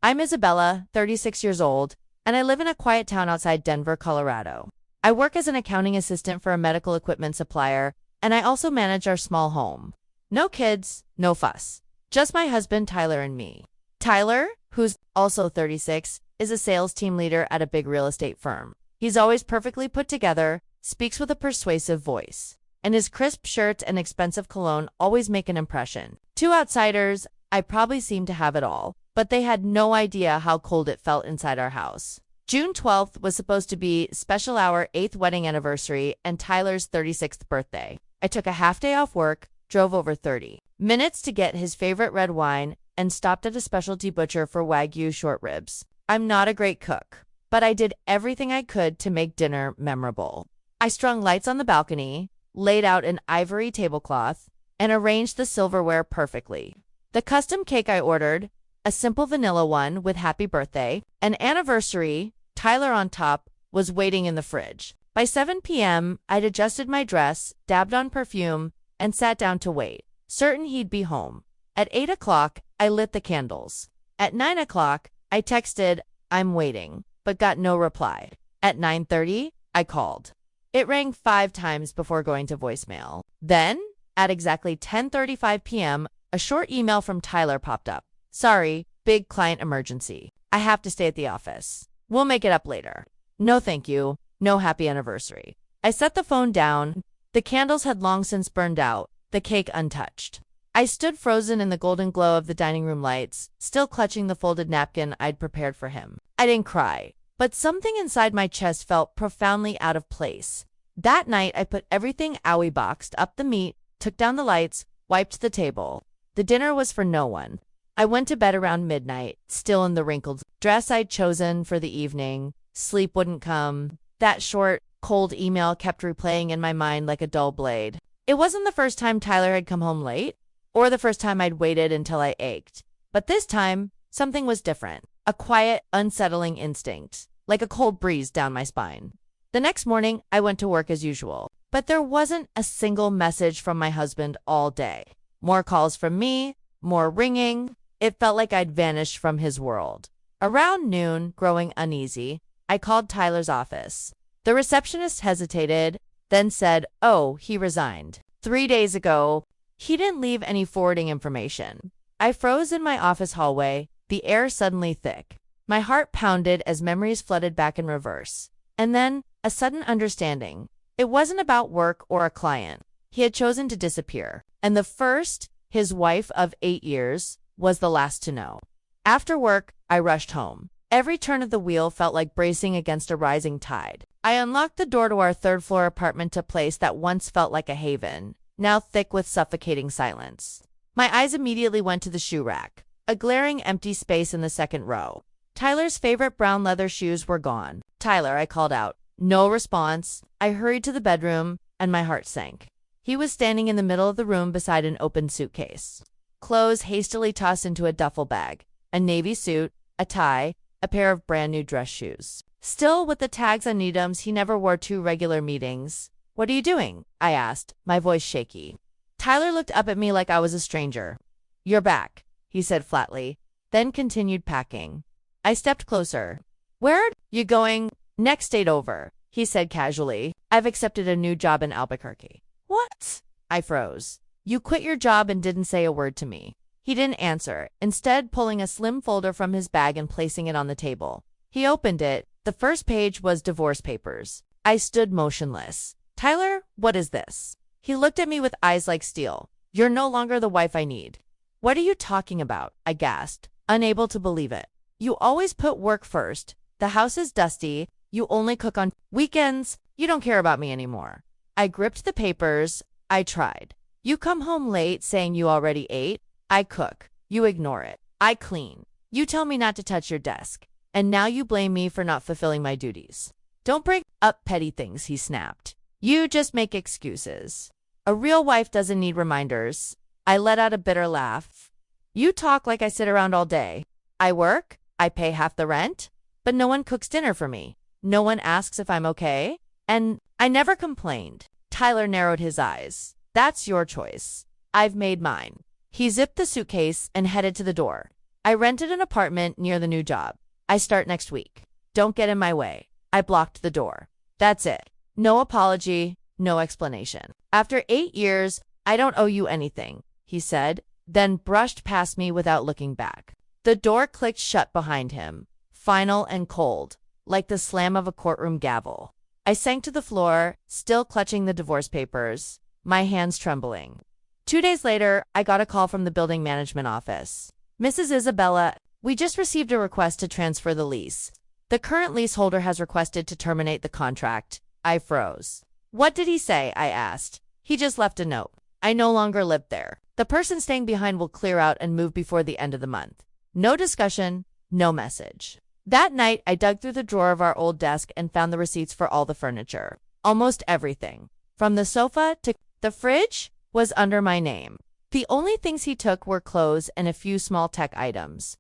I'm Isabella, 36 years old, and I live in a quiet town outside Denver, Colorado. I work as an accounting assistant for a medical equipment supplier, and I also manage our small home. No kids, no fuss. Just my husband, Tyler, and me. Tyler, who's also 36, is a sales team leader at a big real estate firm. He's always perfectly put together, speaks with a persuasive voice, and his crisp shirts and expensive cologne always make an impression. To outsiders, I probably seem to have it all, but they had no idea how cold it felt inside our house. June 12th was supposed to be special our 8th wedding anniversary and Tyler's 36th birthday. I took a half day off work, drove over 30 minutes to get his favorite red wine, and stopped at a specialty butcher for Wagyu short ribs. I'm not a great cook, but I did everything I could to make dinner memorable. I strung lights on the balcony, laid out an ivory tablecloth, and arranged the silverware perfectly. The custom cake I ordered, a simple vanilla one with happy birthday, an anniversary, Tyler on top, was waiting in the fridge. By 7 p.m., I'd adjusted my dress, dabbed on perfume, and sat down to wait, certain he'd be home. At 8 o'clock, I lit the candles. At 9 o'clock, I texted, "I'm waiting," but got no reply. At 9:30, I called. It rang 5 times before going to voicemail. Then, at exactly 10:35 p.m., a short email from Tyler popped up. "Sorry, big client emergency. I have to stay at the office. We'll make it up later. No thank you. No happy anniversary." I set the phone down. The candles had long since burned out, the cake untouched. I stood frozen in the golden glow of the dining room lights, still clutching the folded napkin I'd prepared for him. I didn't cry, but something inside my chest felt profoundly out of place. That night, I put everything owie boxed up the meat, took down the lights, wiped the table. The dinner was for no one. I went to bed around midnight, still in the wrinkled dress I'd chosen for the evening. Sleep wouldn't come. That short, cold email kept replaying in my mind like a dull blade. It wasn't the first time Tyler had come home late, or the first time I'd waited until I ached. But this time, something was different. A quiet, unsettling instinct, like a cold breeze down my spine. The next morning, I went to work as usual. But there wasn't a single message from my husband all day. More calls from me, more ringing. It felt like I'd vanished from his world. Around noon, growing uneasy, I called Tyler's office. The receptionist hesitated, then said, "Oh, he resigned 3 days ago." He didn't leave any forwarding information. I froze in my office hallway, the air suddenly thick. My heart pounded as memories flooded back in reverse. And then, a sudden understanding. It wasn't about work or a client. He had chosen to disappear. And the first, his wife of 8 years, was the last to know. After work, I rushed home. Every turn of the wheel felt like bracing against a rising tide. I unlocked the door to our third-floor apartment, a place that once felt like a haven, now thick with suffocating silence. My eyes immediately went to the shoe rack, a glaring empty space in the second row. Tyler's favorite brown leather shoes were gone. "Tyler," I called out. No response. I hurried to the bedroom, and my heart sank. He was standing in the middle of the room beside an open suitcase. Clothes hastily tossed into a duffel bag, a navy suit, a tie, a pair of brand new dress shoes. Still with the tags on Needham's, he never wore 2 regular meetings. "What are you doing?" I asked, my voice shaky. Tyler looked up at me like I was a stranger. "You're back," he said flatly, then continued packing. I stepped closer. "Where are you going?" "Next state over," he said casually. "I've accepted a new job in Albuquerque." "What?" I froze. "You quit your job and didn't say a word to me." He didn't answer, instead pulling a slim folder from his bag and placing it on the table. He opened it. The first page was divorce papers. I stood motionless. "Tyler, what is this?" He looked at me with eyes like steel. "You're no longer the wife I need." "What are you talking about?" I gasped, unable to believe it. "You always put work first. The house is dusty. You only cook on weekends. You don't care about me anymore." I gripped the papers. I tried. "You come home late saying you already ate. I cook. You ignore it. I clean. You tell me not to touch your desk. And now you blame me for not fulfilling my duties. Don't bring up petty things," he snapped. "You just make excuses. A real wife doesn't need reminders." I let out a bitter laugh. "You talk like I sit around all day. I work, I pay half the rent, but no one cooks dinner for me. No one asks if I'm okay. And I never complained." Tyler narrowed his eyes. "That's your choice. I've made mine." He zipped the suitcase and headed to the door. I rented an apartment near the new job. I start next week. Don't get in my way. I blocked the door. That's it. No apology, no explanation. After 8 years, I don't owe you anything, he said, then brushed past me without looking back. The door clicked shut behind him, final and cold, like the slam of a courtroom gavel. I sank to the floor, still clutching the divorce papers, my hands trembling. 2 days later, I got a call from the building management office. Mrs. Isabella, we just received a request to transfer the lease. The current leaseholder has requested to terminate the contract. I froze. What did he say? I asked. He just left a note. I no longer lived there. The person staying behind will clear out and move before the end of the month. No discussion, no message. That night, I dug through the drawer of our old desk and found the receipts for all the furniture. Almost everything. From the sofa to the fridge was under my name. The only things he took were clothes and a few small tech items.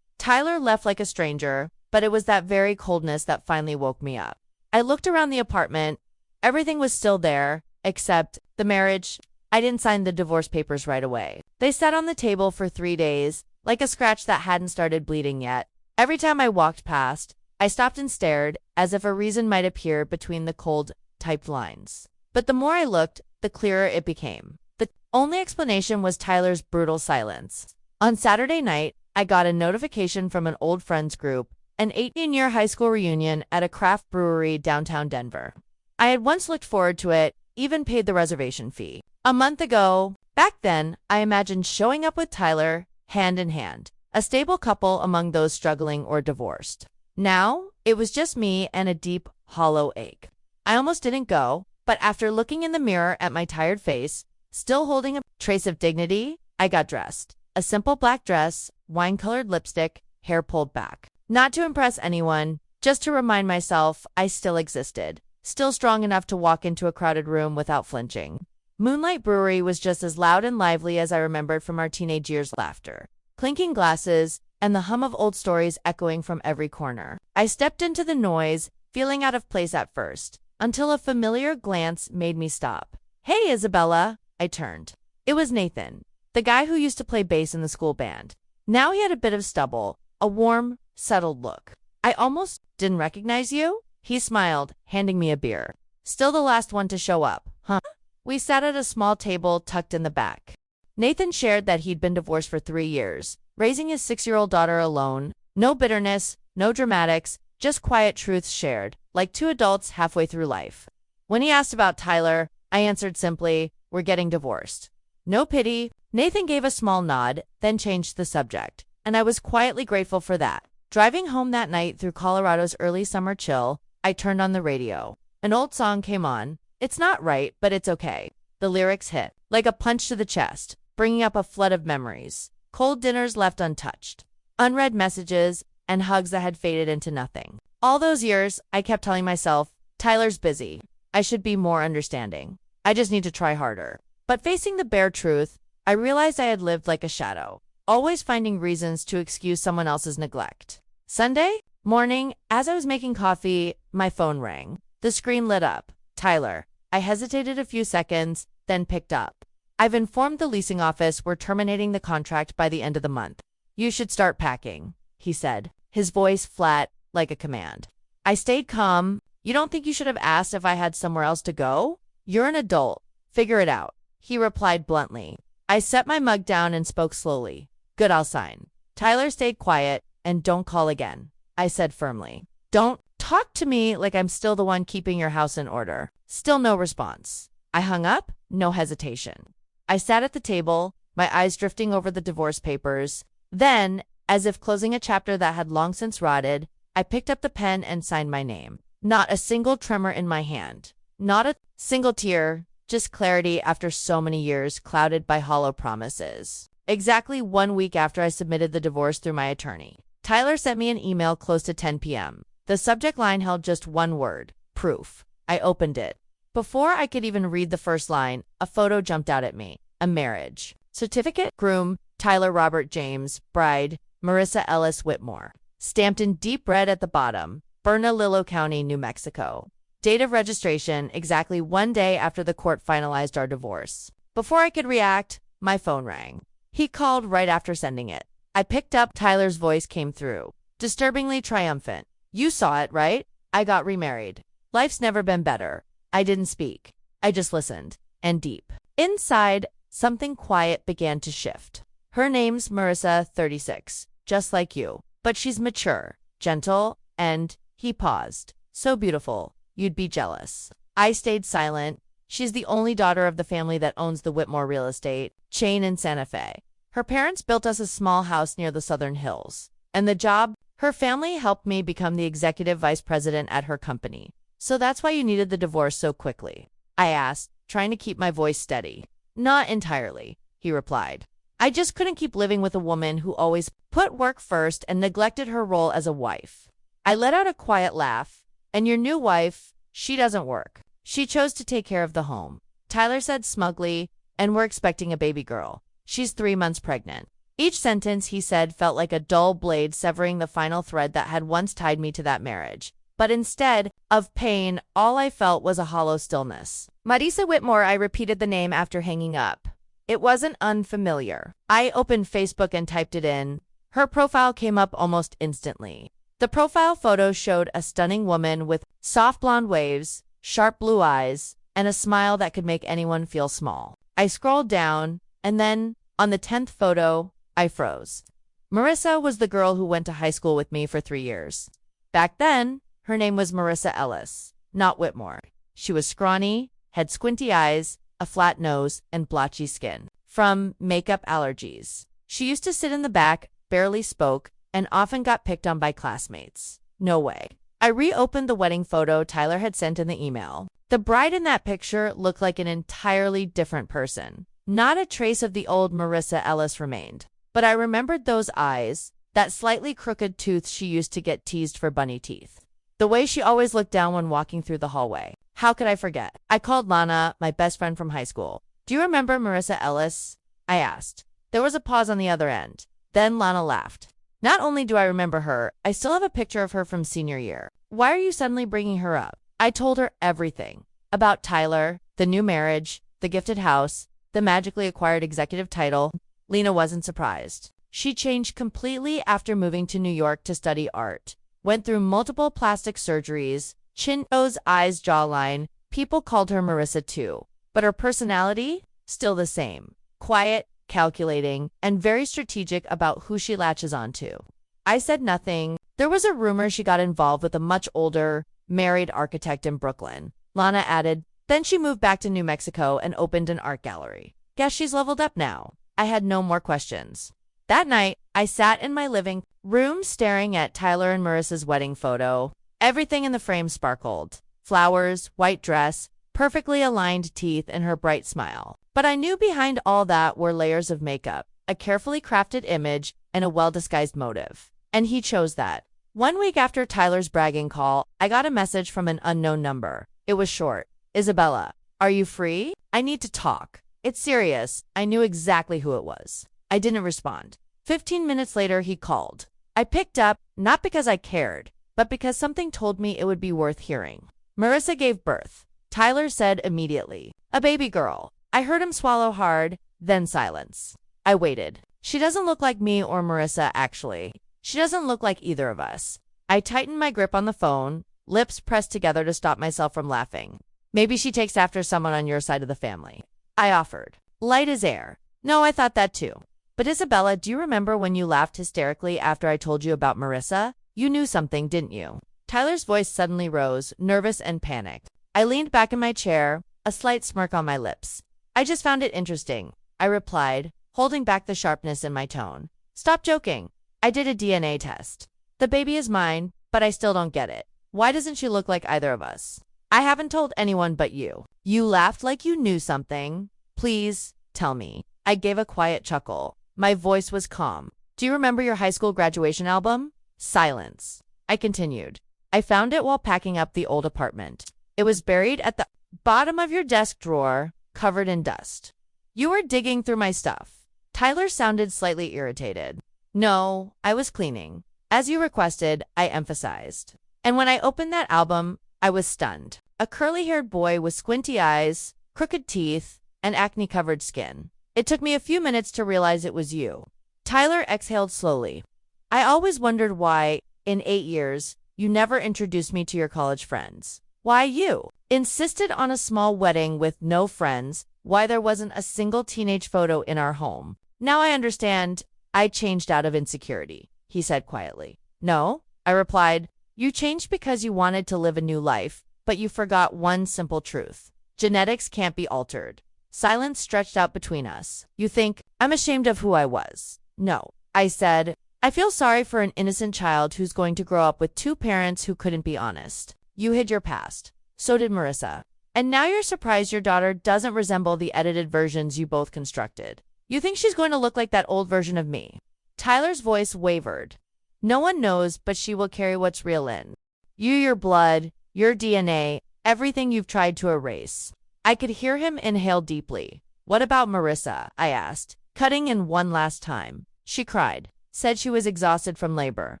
Tyler left like a stranger, but it was that very coldness that finally woke me up. I looked around the apartment. Everything was still there, except the marriage. I didn't sign the divorce papers right away. They sat on the table for 3 days, like a scratch that hadn't started bleeding yet. Every time I walked past, I stopped and stared, as if a reason might appear between the cold, typed lines. But the more I looked, the clearer it became. The only explanation was Tyler's brutal silence. On Saturday night, I got a notification from an old friends group, an 18-year high school reunion at a craft brewery downtown Denver. I had once looked forward to it, even paid the reservation fee. A month ago, back then, I imagined showing up with Tyler, hand in hand, a stable couple among those struggling or divorced. Now, it was just me and a deep, hollow ache. I almost didn't go, but after looking in the mirror at my tired face, still holding a trace of dignity, I got dressed. A simple black dress, wine-colored lipstick, hair pulled back. Not to impress anyone, just to remind myself I still existed, still strong enough to walk into a crowded room without flinching. Moonlight Brewery was just as loud and lively as I remembered from our teenage years' laughter. Clinking glasses, and the hum of old stories echoing from every corner. I stepped into the noise, feeling out of place at first, until a familiar glance made me stop. Hey, Isabella, I turned. It was Nathan, the guy who used to play bass in the school band. Now he had a bit of stubble, a warm, settled look. I almost didn't recognize you, he smiled, handing me a beer. Still the last one to show up, huh? We sat at a small table tucked in the back. Nathan shared that he'd been divorced for 3 years, raising his 6-year-old daughter alone. No bitterness, no dramatics, just quiet truths shared, like two adults halfway through life. When he asked about Tyler, I answered simply, "We're getting divorced." No pity. Nathan gave a small nod, then changed the subject, and I was quietly grateful for that. Driving home that night through Colorado's early summer chill, I turned on the radio. An old song came on. It's not right, but it's okay. The lyrics hit, like a punch to the chest, bringing up a flood of memories. Cold dinners left untouched, unread messages, and hugs that had faded into nothing. All those years, I kept telling myself, Tyler's busy. I should be more understanding. I just need to try harder. But facing the bare truth, I realized I had lived like a shadow, always finding reasons to excuse someone else's neglect. Sunday morning, as I was making coffee, my phone rang. The screen lit up. Tyler. I hesitated a few seconds, then picked up. I've informed the leasing office we're terminating the contract by the end of the month. You should start packing, he said, his voice flat, like a command. I stayed calm. You don't think you should have asked if I had somewhere else to go? You're an adult. Figure it out, he replied bluntly. I set my mug down and spoke slowly. Good, I'll sign. Tyler stayed quiet, and don't call again, I said firmly. Don't talk to me like I'm still the one keeping your house in order. Still no response. I hung up, no hesitation. I sat at the table, my eyes drifting over the divorce papers. Then, as if closing a chapter that had long since rotted, I picked up the pen and signed my name. Not a single tremor in my hand. Not a single tear, just clarity after so many years clouded by hollow promises. Exactly 1 week after I submitted the divorce through my attorney, Tyler sent me an email close to 10 p.m. The subject line held just one word, proof. I opened it. Before I could even read the first line, a photo jumped out at me. A marriage certificate, groom, Tyler Robert James, bride, Marissa Ellis Whitmore. Stamped in deep red at the bottom, Bernalillo County, New Mexico. Date of registration, exactly 1 day after the court finalized our divorce. Before I could react, my phone rang. He called right after sending it. I picked up. Tyler's voice came through, disturbingly triumphant. You saw it, right? I got remarried. Life's never been better. I didn't speak. I just listened. And deep inside, something quiet began to shift. Her name's Marissa, 36, just like you. But she's mature, gentle, and, he paused, so beautiful, you'd be jealous. I stayed silent. She's the only daughter of the family that owns the Whitmore real estate chain in Santa Fe. Her parents built us a small house near the Southern Hills. And the job, her family helped me become the executive vice president at her company. So that's why you needed the divorce so quickly? I asked, trying to keep my voice steady. Not entirely, he replied. I just couldn't keep living with a woman who always put work first and neglected her role as a wife. I let out a quiet laugh. And your new wife, she doesn't work. She chose to take care of the home, Tyler said smugly, and we're expecting a baby girl. She's 3 months pregnant. Each sentence he said felt like a dull blade severing the final thread that had once tied me to that marriage. But instead of pain, all I felt was a hollow stillness. Marissa Whitmore, I repeated the name after hanging up. It wasn't unfamiliar. I opened Facebook and typed it in. Her profile came up almost instantly. The profile photo showed a stunning woman with soft blonde waves, sharp blue eyes, and a smile that could make anyone feel small. I scrolled down, and then, on the 10th photo, I froze. Marissa was the girl who went to high school with me for 3 years. Back then, her name was Marissa Ellis, not Whitmore. She was scrawny, had squinty eyes, a flat nose, and blotchy skin from makeup allergies. She used to sit in the back, barely spoke, and often got picked on by classmates. No way. I reopened the wedding photo Tyler had sent in the email. The bride in that picture looked like an entirely different person. Not a trace of the old Marissa Ellis remained. But I remembered those eyes, that slightly crooked tooth she used to get teased for bunny teeth. The way she always looked down when walking through the hallway. How could I forget? I called Lana, my best friend from high school. Do you remember Marissa Ellis? I asked. There was a pause on the other end. Then Lana laughed. Not only do I remember her, I still have a picture of her from senior year. Why are you suddenly bringing her up? I told her everything. About Tyler, the new marriage, the gifted house, the magically acquired executive title. Lena wasn't surprised. She changed completely after moving to New York to study art. Went through multiple plastic surgeries, chin, nose, eyes, jawline. People called her Marissa too. But her personality? Still the same. Quiet, calculating, and very strategic about who she latches onto. I said nothing. There was a rumor she got involved with a much older, married architect in Brooklyn. Lana added, then she moved back to New Mexico and opened an art gallery. Guess she's leveled up now. I had no more questions. That night, I sat in my living room staring at Tyler and Marissa's wedding photo. Everything in the frame sparkled. Flowers, white dress, perfectly aligned teeth, and her bright smile. But I knew behind all that were layers of makeup, a carefully crafted image, and a well-disguised motive. And he chose that. 1 week after Tyler's bragging call, I got a message from an unknown number. It was short. Isabella, are you free? I need to talk. It's serious. I knew exactly who it was. I didn't respond. 15 minutes later, he called. I picked up, not because I cared, but because something told me it would be worth hearing. Marissa gave birth. Tyler said immediately. A baby girl. I heard him swallow hard, then silence. I waited. She doesn't look like me or Marissa, actually. She doesn't look like either of us. I tightened my grip on the phone, lips pressed together to stop myself from laughing. Maybe she takes after someone on your side of the family. I offered. Light as air. No, I thought that too. But Isabella, do you remember when you laughed hysterically after I told you about Marissa? You knew something, didn't you? Tyler's voice suddenly rose, nervous and panicked. I leaned back in my chair, a slight smirk on my lips. I just found it interesting, I replied, holding back the sharpness in my tone. Stop joking. I did a DNA test. The baby is mine, but I still don't get it. Why doesn't she look like either of us? I haven't told anyone but you. You laughed like you knew something. Please, tell me. I gave a quiet chuckle. My voice was calm. Do you remember your high school graduation album? Silence. I continued. I found it while packing up the old apartment. It was buried at the bottom of your desk drawer, covered in dust. You were digging through my stuff. Tyler sounded slightly irritated. No, I was cleaning. As you requested, I emphasized. And when I opened that album, I was stunned. A curly-haired boy with squinty eyes, crooked teeth, and acne-covered skin. It took me a few minutes to realize it was you. Tyler exhaled slowly. I always wondered why, in 8 years, you never introduced me to your college friends. Why you insisted on a small wedding with no friends, why there wasn't a single teenage photo in our home. Now I understand. I changed out of insecurity, he said quietly. No, I replied. You changed because you wanted to live a new life, but you forgot one simple truth. Genetics can't be altered. Silence stretched out between us. You think I'm ashamed of who I was? No, I said. I feel sorry for an innocent child who's going to grow up with two parents who couldn't be honest. You hid your past. So did Marissa. And now you're surprised your daughter doesn't resemble the edited versions you both constructed. You think she's going to look like that old version of me? Tyler's voice wavered. No one knows, but she will carry what's real in you, your blood, your DNA, everything you've tried to erase. I could hear him inhale deeply. What about Marissa? I asked, cutting in one last time. She cried, said she was exhausted from labor.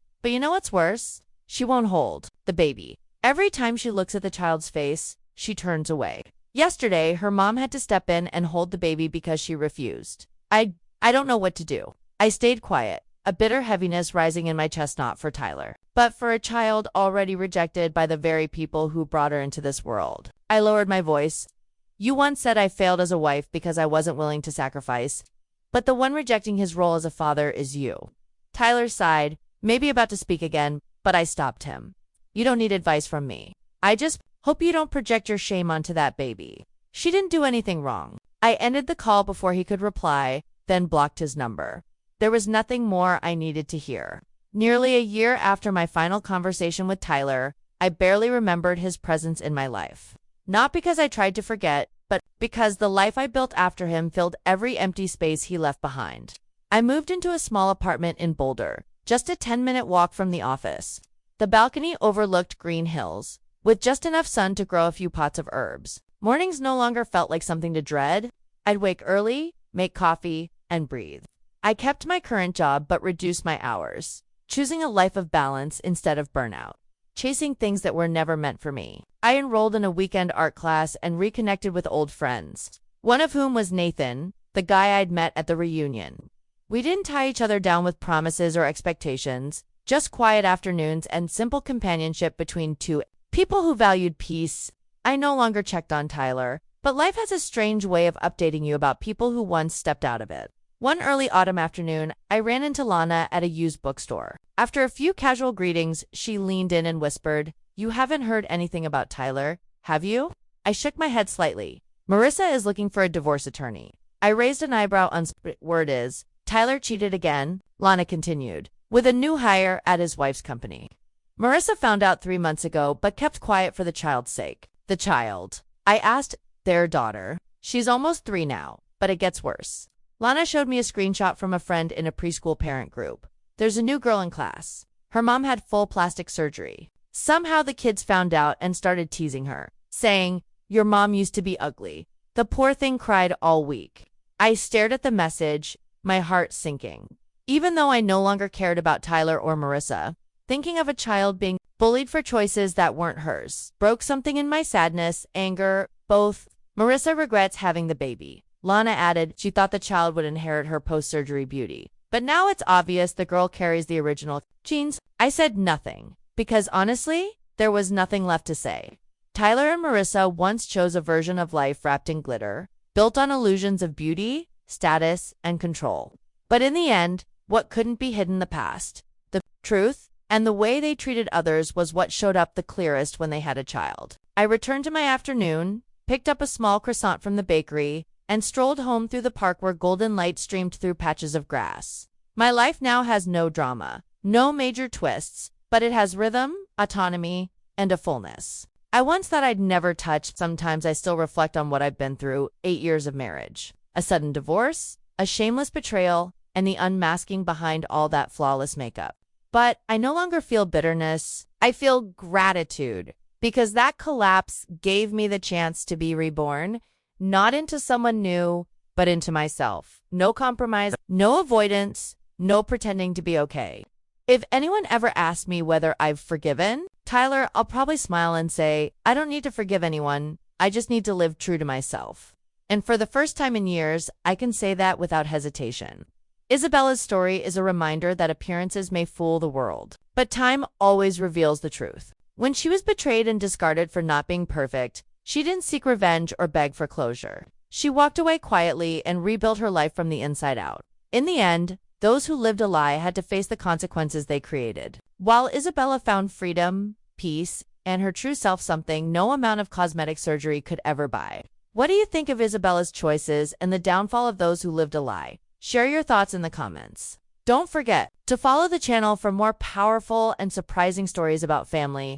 But you know what's worse? She won't hold the baby. Every time she looks at the child's face, she turns away. Yesterday, her mom had to step in and hold the baby because she refused. I don't know what to do. I stayed quiet, a bitter heaviness rising in my chest, not for Tyler, but for a child already rejected by the very people who brought her into this world. I lowered my voice. You once said I failed as a wife because I wasn't willing to sacrifice, but the one rejecting his role as a father is you. Tyler sighed, maybe about to speak again, but I stopped him. You don't need advice from me. I just hope you don't project your shame onto that baby. She didn't do anything wrong. I ended the call before he could reply, then blocked his number. There was nothing more I needed to hear. Nearly a year after my final conversation with Tyler, I barely remembered his presence in my life. Not because I tried to forget, but because the life I built after him filled every empty space he left behind. I moved into a small apartment in Boulder, just a 10-minute walk from the office. The balcony overlooked green hills, with just enough sun to grow a few pots of herbs. Mornings no longer felt like something to dread. I'd wake early, make coffee, and breathe. I kept my current job but reduced my hours, choosing a life of balance instead of burnout, chasing things that were never meant for me. I enrolled in a weekend art class and reconnected with old friends, one of whom was Nathan, the guy I'd met at the reunion. We didn't tie each other down with promises or expectations, just quiet afternoons and simple companionship between two people who valued peace. I no longer checked on Tyler, but life has a strange way of updating you about people who once stepped out of it. One early autumn afternoon, I ran into Lana at a used bookstore. After a few casual greetings, she leaned in and whispered, "You haven't heard anything about Tyler, have you?" I shook my head slightly. "Marissa is looking for a divorce attorney." I raised an eyebrow. Word is, Tyler cheated again, Lana continued, with a new hire at his wife's company. Marissa found out 3 months ago, but kept quiet for the child's sake. The child? I asked. Their daughter. She's almost 3 now, but it gets worse. Lana showed me a screenshot from a friend in a preschool parent group. There's a new girl in class. Her mom had full plastic surgery. Somehow the kids found out and started teasing her, saying, "Your mom used to be ugly." The poor thing cried all week. I stared at the message, my heart sinking. Even though I no longer cared about Tyler or Marissa, thinking of a child being bullied for choices that weren't hers broke something in my sadness, anger, both. Marissa regrets having the baby. Lana added she thought the child would inherit her post-surgery beauty. But now it's obvious the girl carries the original genes. I said nothing, because honestly, there was nothing left to say. Tyler and Marissa once chose a version of life wrapped in glitter, built on illusions of beauty, status, and control. But in the end, what couldn't be hidden the past, the truth, and the way they treated others was what showed up the clearest when they had a child. I returned to my afternoon, picked up a small croissant from the bakery, and strolled home through the park where golden light streamed through patches of grass. My life now has no drama, no major twists, but it has rhythm, autonomy, and a fullness I once thought I'd never touch. Sometimes I still reflect on what I've been through: 8 years of marriage, a sudden divorce, a shameless betrayal, and the unmasking behind all that flawless makeup. But I no longer feel bitterness. I feel gratitude, because that collapse gave me the chance to be reborn, not into someone new, but into myself. No compromise, no avoidance, no pretending to be okay. If anyone ever asks me whether I've forgiven Tyler, I'll probably smile and say, I don't need to forgive anyone. I just need to live true to myself. And for the first time in years, I can say that without hesitation. Isabella's story is a reminder that appearances may fool the world, but time always reveals the truth. When she was betrayed and discarded for not being perfect, she didn't seek revenge or beg for closure. She walked away quietly and rebuilt her life from the inside out. In the end, those who lived a lie had to face the consequences they created. While Isabella found freedom, peace, and her true self, something no amount of cosmetic surgery could ever buy. What do you think of Isabella's choices and the downfall of those who lived a lie? Share your thoughts in the comments. Don't forget to follow the channel for more powerful and surprising stories about family,